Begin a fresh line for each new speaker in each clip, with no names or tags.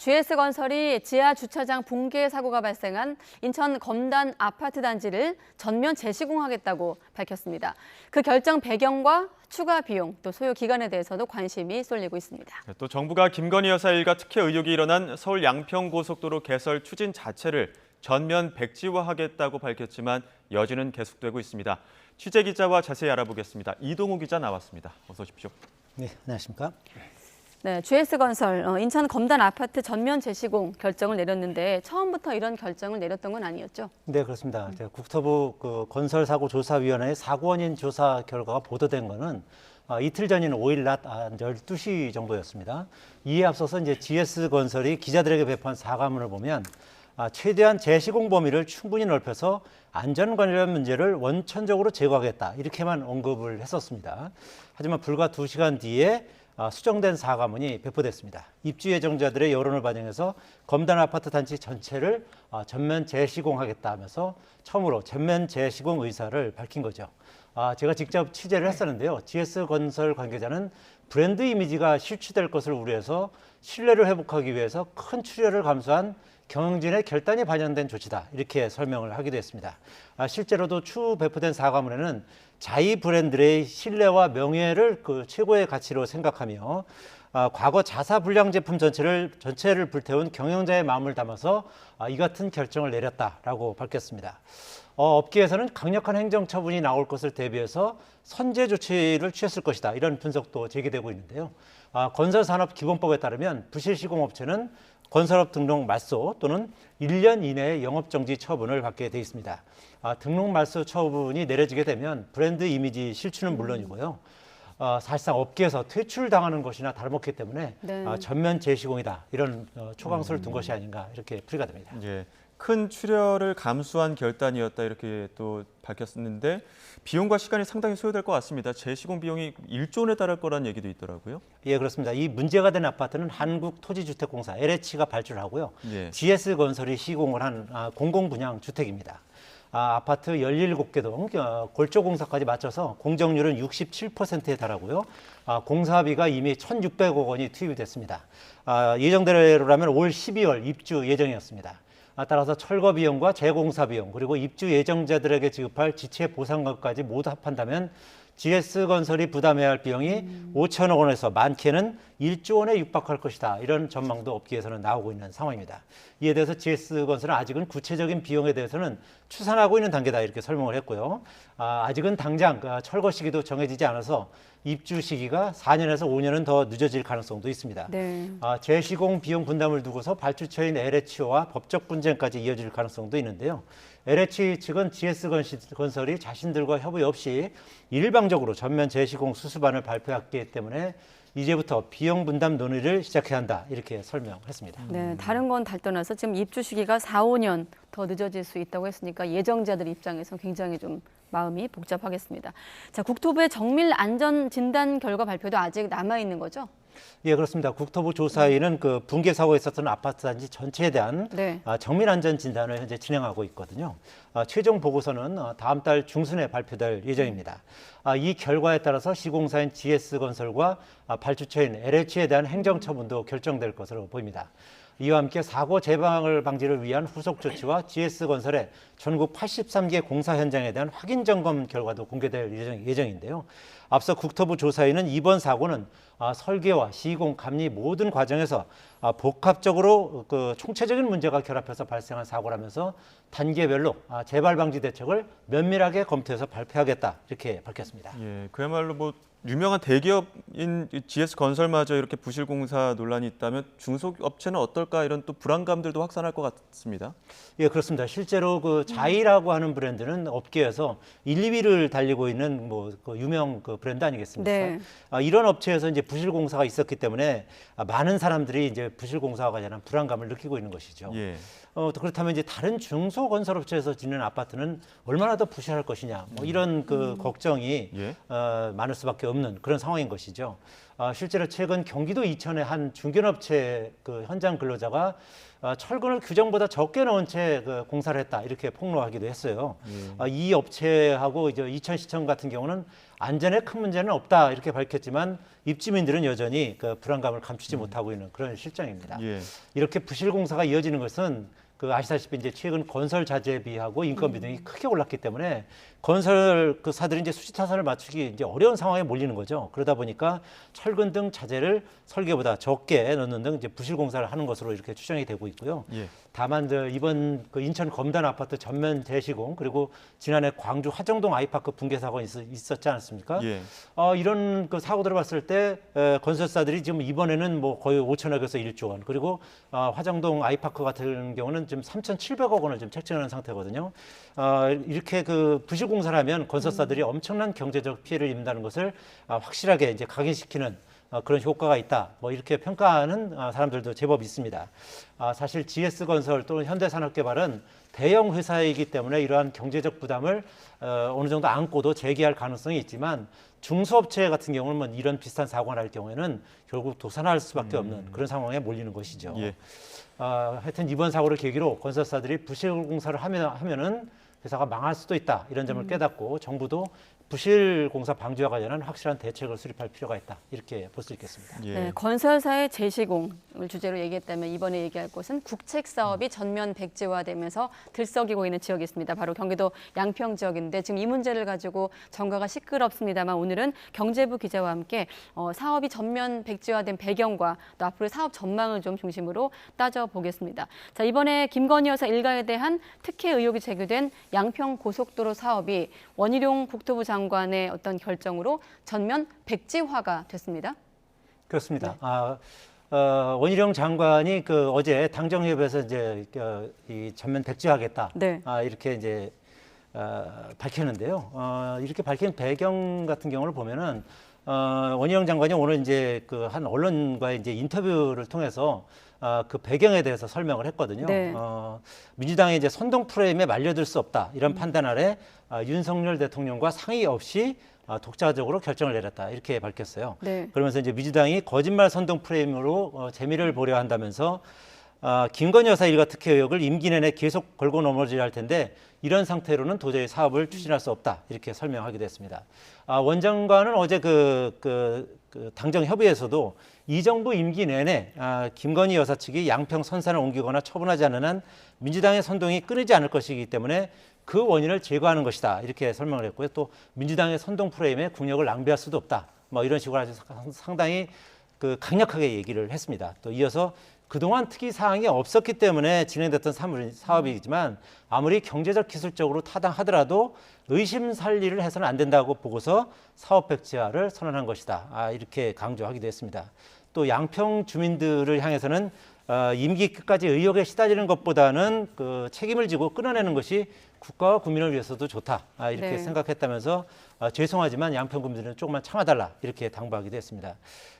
GS건설이 지하 주차장 붕괴 사고가 발생한 인천 검단 아파트 단지를 전면 재시공하겠다고 밝혔습니다. 그 결정 배경과 추가 비용, 또 소요 기간에 대해서도 관심이 쏠리고 있습니다.
또 정부가 김건희 여사 일가 특혜 의혹이 일어난 서울 양평고속도로 개설 추진 자체를 전면 백지화하겠다고 밝혔지만 여지는 계속되고 있습니다. 취재 기자와 자세히 알아보겠습니다. 이동우 기자 나왔습니다. 어서 오십시오.
네, 안녕하십니까?
네, GS건설 인천 검단 아파트 전면 재시공 결정을 내렸는데 처음부터 이런 결정을 내렸던 건 아니었죠?
네, 그렇습니다. 국토부 건설사고조사위원회의 사고 원인 조사 결과가 보도된 거는 이틀 전인 5일 낮 12시 정도였습니다. 이에 앞서서 이제 GS건설이 기자들에게 배포한 사과문을 보면 최대한 재시공 범위를 충분히 넓혀서 안전 관련 문제를 원천적으로 제거하겠다 이렇게만 언급을 했었습니다. 하지만 불과 2시간 뒤에 수정된 사과문이 배포됐습니다. 입주 예정자들의 여론을 반영해서 검단 아파트 단지 전체를 전면 재시공하겠다 하면서 처음으로 전면 재시공 의사를 밝힌 거죠. 제가 직접 취재를 했었는데요. GS건설 관계자는 브랜드 이미지가 실추될 것을 우려해서 신뢰를 회복하기 위해서 큰 출혈을 감수한 경영진의 결단이 반영된 조치다 이렇게 설명을 하기도 했습니다. 실제로도 추후 배포된 사과문에는 자이 브랜드의 신뢰와 명예를 최고의 가치로 생각하며 과거 자사 불량 제품 전체를 불태운 경영자의 마음을 담아서 이 같은 결정을 내렸다라고 밝혔습니다. 업계에서는 강력한 행정처분이 나올 것을 대비해서 선제 조치를 취했을 것이다 이런 분석도 제기되고 있는데요. 건설산업기본법에 따르면 부실시공업체는 건설업 등록 말소 또는 1년 이내에 영업정지 처분을 받게 돼 있습니다. 등록 말소 처분이 내려지게 되면 브랜드 이미지 실추는 물론이고요. 사실상 업계에서 퇴출당하는 것이나 다름없기 때문에
네.
전면 재시공이다 이런 초강수를 둔 것이 아닌가 이렇게 풀이가 됩니다.
예, 큰 출혈을 감수한 결단이었다 이렇게 또 밝혔었는데 비용과 시간이 상당히 소요될 것 같습니다. 재시공 비용이 1조 원에 달할 거라는 얘기도 있더라고요.
예, 그렇습니다. 이 문제가 된 아파트는 한국토지주택공사 LH가 발주하고요.
예.
GS건설이 시공을 한 공공분양 주택입니다. 아파트 17개 동 골조공사까지 맞춰서 공정률은 67%에 달하고요. 공사비가 이미 1,600억 원이 투입이 됐습니다. 예정대로라면 올 12월 입주 예정이었습니다. 따라서 철거 비용과 재공사 비용 그리고 입주 예정자들에게 지급할 지체 보상금까지 모두 합한다면 GS건설이 부담해야 할 비용이 5천억 원에서 많게는 1조 원에 육박할 것이다. 이런 전망도 업계에서는 나오고 있는 상황입니다. 이에 대해서 GS건설은 아직은 구체적인 비용에 대해서는 추산하고 있는 단계다 이렇게 설명을 했고요. 아직은 당장 철거 시기도 정해지지 않아서 입주 시기가 4년에서 5년은 더 늦어질 가능성도 있습니다.
네.
재시공 비용 분담을 두고서 발주처인 LH와 법적 분쟁까지 이어질 가능성도 있는데요. LH 측은 GS건설이 자신들과 협의 없이 일방적으로 전면 재시공 수습안을 발표했기 때문에 이제부터 비용 분담 논의를 시작해야 한다 이렇게 설명했습니다.
네, 다른 건 달 떠나서 지금 입주 시기가 4, 5년 더 늦어질 수 있다고 했으니까 예정자들 입장에서 굉장히 좀 마음이 복잡하겠습니다. 자, 국토부의 정밀 안전 진단 결과 발표도 아직 남아 있는 거죠?
예, 그렇습니다. 국토부 조사위는 붕괴 사고에 있었던 아파트 단지 전체에 대한
네.
정밀 안전 진단을 현재 진행하고 있거든요. 최종 보고서는 다음 달 중순에 발표될 예정입니다. 이 결과에 따라서 시공사인 GS건설과 발주처인 LH에 대한 행정처분도 결정될 것으로 보입니다. 이와 함께 사고 재발 방지를 위한 후속 조치와 GS건설의 전국 83개 공사 현장에 대한 확인 점검 결과도 공개될 예정인데요. 앞서 국토부 조사위는 이번 사고는 설계와 시공, 감리 모든 과정에서 복합적으로 총체적인 문제가 결합해서 발생한 사고라면서 단계별로 재발 방지 대책을 면밀하게 검토해서 발표하겠다 이렇게 밝혔습니다.
예, 그야말로 뭐 유명한 대기업인 GS건설마저 이렇게 부실공사 논란이 있다면 중소업체는 어떨까 이런 또 불안감들도 확산할 것 같습니다.
예, 그렇습니다. 실제로 자이라고 하는 브랜드는 업계에서 1, 2위를 달리고 있는 유명 브랜드 아니겠습니까?
네.
이런 업체에서 이제 부실공사가 있었기 때문에 많은 사람들이 이제 부실공사와 관련한 불안감을 느끼고 있는 것이죠.
예.
그렇다면 이제 다른 중소건설업체에서 짓는 아파트는 얼마나 더 부실할 것이냐 이런 걱정이
예.
많을 수밖에 없는 그런 상황인 것이죠. 실제로 최근 경기도 이천의 한 중견업체 그 현장 근로자가 철근을 규정보다 적게 넣은 채 그 공사를 했다 이렇게 폭로하기도 했어요. 이 업체하고 이제 이천시청 같은 경우는 안전에 큰 문제는 없다 이렇게 밝혔지만 입주민들은 여전히 그 불안감을 감추지 못하고 있는 그런 실정입니다.
예.
이렇게 부실 공사가 이어지는 것은 그 아시다시피 이제 최근 건설 자재비하고 인건비 등이 크게 올랐기 때문에 건설 그 사들이 이제 수지 타산을 맞추기 이제 어려운 상황에 몰리는 거죠. 그러다 보니까 철근 등 자재를 설계보다 적게 넣는 등 이제 부실 공사를 하는 것으로 이렇게 추정이 되고 있고요.
예.
다만 이번 그 인천 검단 아파트 전면 재시공 그리고 지난해 광주 화정동 아이파크 붕괴 사고가 있었지 않았습니까?
예.
이런 그 사고들을 봤을 때 건설사들이 지금 이번에는 뭐 거의 5천억에서 1조 원 그리고 화정동 아이파크 같은 경우는 지금 3,700억 원을 지금 책정하는 상태거든요. 이렇게 그 부실 공사를 하면 건설사들이 엄청난 경제적 피해를 입는다는 것을 확실하게 이제 각인시키는 그런 효과가 있다. 뭐 이렇게 평가하는 사람들도 제법 있습니다. 사실 GS건설 또는 현대산업개발은 대형 회사이기 때문에 이러한 경제적 부담을 어느 정도 안고도 재개할 가능성이 있지만 중소업체 같은 경우는 뭐 이런 비슷한 사고가 날 경우에는 결국 도산할 수밖에 없는 그런 상황에 몰리는 것이죠.
예.
하여튼 이번 사고를 계기로 건설사들이 부실 공사를 하면은 회사가 망할 수도 있다 이런 점을 깨닫고 정부도 부실 공사 방지와 관련한 확실한 대책을 수립할 필요가 있다 이렇게 볼 수 있겠습니다.
예.
네, 건설사의 재시공을 주제로 얘기했다면 이번에 얘기할 곳은 국책 사업이 전면 백지화되면서 들썩이고 있는 지역이 있습니다. 바로 경기도 양평 지역인데 지금 이 문제를 가지고 정가가 시끄럽습니다만 오늘은 경제부 기자와 함께 사업이 전면 백지화된 배경과 또 앞으로의 사업 전망을 좀 중심으로 따져보겠습니다. 자, 이번에 김건희 여사 일가에 대한 특혜 의혹이 제기된 양평 고속도로 사업이 원희룡 국토부 장관의 어떤 결정으로 전면 백지화가 됐습니다.
그렇습니다. 원희룡 장관이 그 어제 당정협에서 이제 이 전면 백지화하겠다.
네.
이렇게 이제 밝혔는데요. 이렇게 밝힌 배경 같은 경우를 보면은 원희룡 장관이 오늘 이제 그 한 언론과의 이제 인터뷰를 통해서 그 배경에 대해서 설명을 했거든요.
네.
민주당의 이제 선동 프레임에 말려들 수 없다 이런 판단 아래 윤석열 대통령과 상의 없이 독자적으로 결정을 내렸다 이렇게 밝혔어요.
네.
그러면서 이제 민주당이 거짓말 선동 프레임으로 재미를 보려 한다면서 김건희 여사 일가 특혜 의혹을 임기 내내 계속 걸고 넘어져야 할 텐데 이런 상태로는 도저히 사업을 추진할 수 없다 이렇게 설명하기도 했습니다. 원 장관은 어제 그 당정 협의에서도 이 정부 임기 내내 김건희 여사 측이 양평 선산을 옮기거나 처분하지 않는 한 민주당의 선동이 끊이지 않을 것이기 때문에 그 원인을 제거하는 것이다 이렇게 설명을 했고요. 또 민주당의 선동 프레임에 국력을 낭비할 수도 없다. 뭐 이런 식으로 아주 상당히 그 강력하게 얘기를 했습니다. 또 이어서 그동안 특이 사항이 없었기 때문에 진행됐던 사업이지만 아무리 경제적 기술적으로 타당하더라도 의심 살 일을 해서는 안 된다고 보고서 사업 백지화를 선언한 것이다. 이렇게 강조하기도 했습니다. 또 양평 주민들을 향해서는 임기 끝까지 의혹에 시달리는 것보다는 그 책임을 지고 끊어내는 것이 국가와 국민을 위해서도 좋다. 이렇게
네.
생각했다면서 죄송하지만 양평 국민들은 조금만 참아달라 이렇게 당부하기도 했습니다.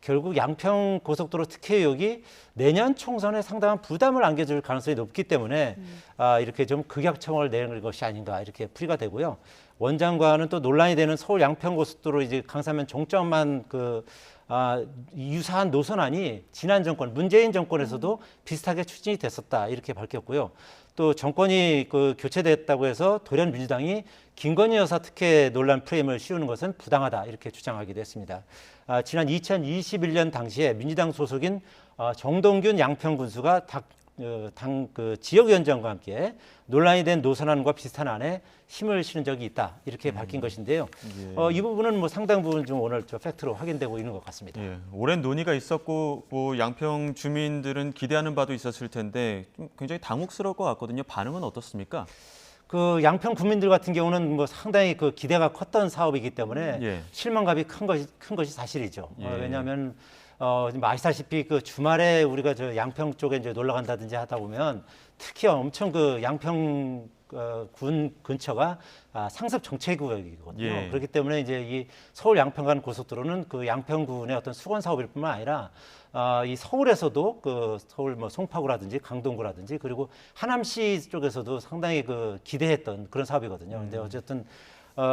결국 양평 고속도로 특혜 의혹이 내년 총선에 상당한 부담을 안겨줄 가능성이 높기 때문에 이렇게 좀 극약청을 내는 것이 아닌가 이렇게 풀이가 되고요. 원 장관은 또 논란이 되는 서울 양평 고속도로 이제 강사면 종점만 유사한 노선안이 지난 정권 문재인 정권에서도 비슷하게 추진이 됐었다 이렇게 밝혔고요. 또 정권이 교체됐다고 해서 돌연 민주당이 김건희 여사 특혜 논란 프레임을 씌우는 것은 부당하다 이렇게 주장하기도 했습니다. 지난 2021년 당시에 민주당 소속인 정동균 양평 군수가 당 지역위원장과 함께 논란이 된 노선안과 비슷한 안에 힘을 실은 적이 있다 이렇게 밝힌 것인데요. 이 부분은 뭐 상당 부분 좀 오늘 팩트로 확인되고 있는 것 같습니다.
예, 오랜 논의가 있었고 뭐 양평 주민들은 기대하는 바도 있었을 텐데 좀 굉장히 당혹스러울 것 같거든요. 반응은 어떻습니까?
그 양평 국민들 같은 경우는 뭐 상당히 그 기대가 컸던 사업이기 때문에
예.
실망감이 큰 것이 사실이죠.
예.
왜냐하면 지금 아시다시피 그 주말에 우리가 저 양평 쪽에 이제 놀러 간다든지 하다 보면 특히 엄청 그 양평 군 근처가 상습 정체 구역이거든요.
예.
그렇기 때문에 이제 이 서울 양평 간 고속도로는 그 양평군의 어떤 수건 사업일 뿐만 아니라 이 서울에서도 그 서울 뭐 송파구라든지 강동구라든지 그리고 하남시 쪽에서도 상당히 그 기대했던 그런 사업이거든요. 근데 어쨌든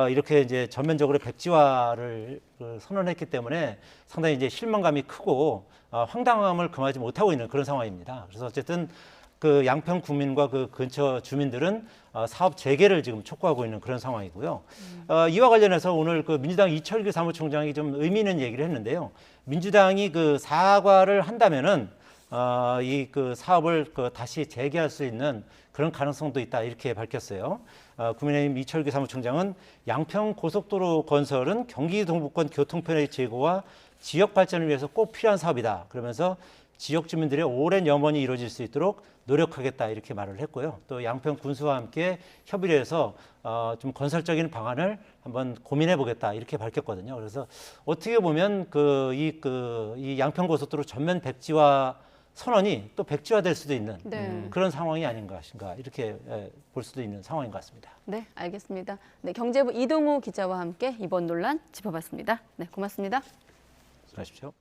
이렇게 이제 전면적으로 백지화를 선언했기 때문에 상당히 이제 실망감이 크고 황당함을 금하지 못하고 있는 그런 상황입니다. 그래서 어쨌든 그 양평 국민과 그 근처 주민들은 사업 재개를 지금 촉구하고 있는 그런 상황이고요. 이와 관련해서 오늘 그 민주당 이철규 사무총장이 좀 의미 있는 얘기를 했는데요. 민주당이 그 사과를 한다면은 이 그 사업을 다시 재개할 수 있는 그런 가능성도 있다 이렇게 밝혔어요. 국민의힘 이철규 사무총장은 양평 고속도로 건설은 경기 동부권 교통편의 제고와 지역 발전을 위해서 꼭 필요한 사업이다. 그러면서 지역 주민들의 오랜 염원이 이루어질 수 있도록 노력하겠다 이렇게 말을 했고요. 또 양평 군수와 함께 협의를 해서 좀 건설적인 방안을 한번 고민해 보겠다 이렇게 밝혔거든요. 그래서 어떻게 보면 이 양평 고속도로 전면 백지화 선언이 또 백지화될 수도 있는
네.
그런 상황이 아닌가 이렇게 볼 수도 있는 상황인 것 같습니다.
네, 알겠습니다. 네, 경제부 이동우 기자와 함께 이번 논란 짚어봤습니다. 네, 고맙습니다.
수고하십시오.